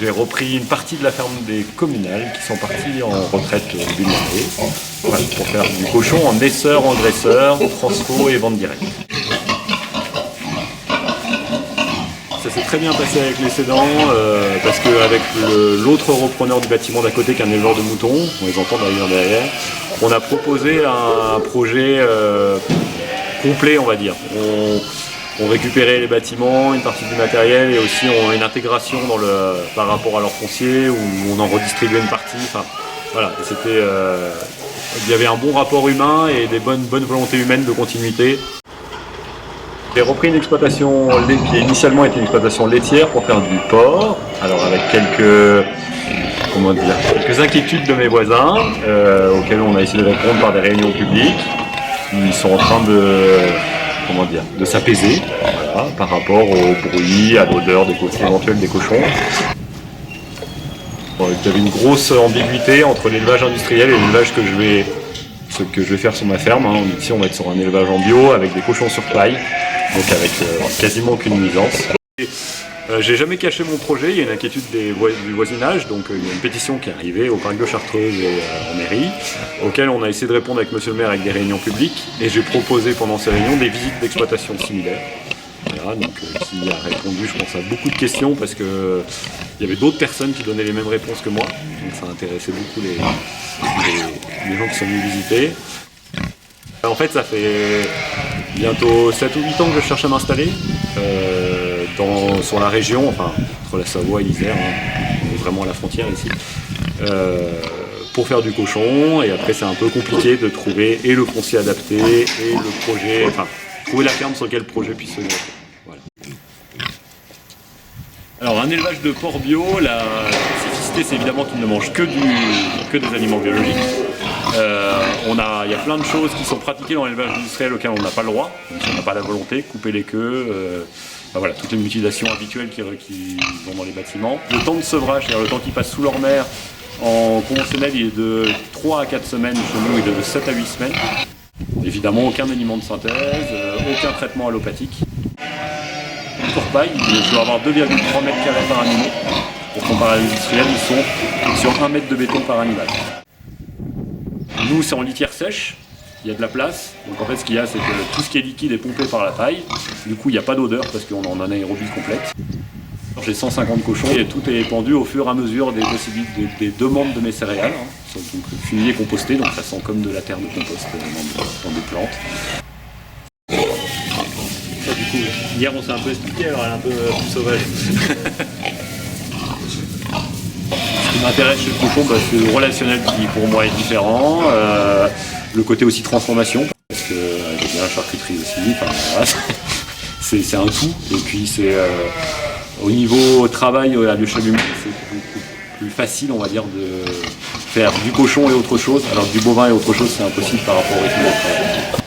J'ai repris une partie de la ferme des communales qui sont partis en retraite au début de l'année, voilà, pour faire du cochon en naisseur, en dresseur, transfo et vente directe. Ça s'est très bien passé avec les cédants parce qu'avec l'autre repreneur du bâtiment d'à côté qui est un éleveur de moutons, on les entend d'ailleurs derrière, on a proposé un projet complet, on va dire. On récupérait les bâtiments, une partie du matériel et aussi une intégration par rapport à leur foncier où on en redistribuait une partie. Enfin, voilà, il y avait un bon rapport humain et des bonnes volontés humaines de continuité. J'ai repris une exploitation qui initialement était une exploitation laitière pour faire du porc, alors avec quelques inquiétudes de mes voisins auxquelles on a essayé de répondre par des réunions publiques. Ils sont en train de s'apaiser voilà, par rapport au bruit, à l'odeur éventuelle des cochons. Il y avait une grosse ambiguïté entre l'élevage industriel et l'élevage que je vais faire sur ma ferme. Hein. Ici on va être sur un élevage en bio avec des cochons sur paille, donc avec quasiment aucune nuisance. J'ai jamais caché mon projet, il y a une inquiétude du voisinage, donc il y a une pétition qui est arrivée au parc de Chartreuse et en mairie, auquel on a essayé de répondre avec monsieur le maire avec des réunions publiques, et j'ai proposé pendant ces réunions des visites d'exploitation similaires. Voilà, donc qui a répondu je pense à beaucoup de questions parce qu'il y avait d'autres personnes qui donnaient les mêmes réponses que moi, donc ça intéressait beaucoup les gens qui sont venus visiter. En fait ça fait bientôt 7 ou 8 ans que je cherche à m'installer sur la région, enfin entre la Savoie et l'Isère, hein, on est vraiment à la frontière ici, pour faire du cochon, et après c'est un peu compliqué de trouver et le foncier adapté et le projet, enfin trouver la ferme sur laquelle le projet puisse se développer. Voilà. Alors un élevage de porc bio, la spécificité c'est évidemment qu'il ne mange que des aliments biologiques. Il y a plein de choses qui sont pratiquées dans l'élevage industriel auxquelles on n'a pas le droit, donc si on n'a pas la volonté, couper les queues, voilà, toutes les mutilations habituelles qui vont dans les bâtiments. Le temps de sevrage, c'est-à-dire le temps qui passe sous leur mère en conventionnel, il est de 3 à 4 semaines, chez nous il est de 7 à 8 semaines. Évidemment aucun aliment de synthèse, aucun traitement allopathique. Pour paille, je dois avoir 2,3 m² par animal. Pour comparer à l'industriel, ils sont sur 1 mètre de béton par animal. Nous, c'est en litière sèche, il y a de la place. Donc en fait, ce qu'il y a, c'est que tout ce qui est liquide est pompé par la taille. Du coup, il n'y a pas d'odeur parce qu'on en a une aérobie complète. J'ai 150 cochons et tout est pendu au fur et à mesure des demandes de mes céréales. Hein. Donc fumé et composté, donc ça sent comme de la terre de compost dans des plantes. Ça, du coup, hier on s'est un peu expliqué, alors elle est un peu plus sauvage. Ce qui m'intéresse chez le cochon, c'est le relationnel qui pour moi est différent, le côté aussi transformation, parce que j'ai bien la charcuterie aussi, enfin, voilà, c'est un tout, et puis c'est au niveau travail à l'échelle humaine, c'est beaucoup plus facile on va dire de faire du cochon et autre chose, alors que du bovin et autre chose c'est impossible par rapport au rythme de travail.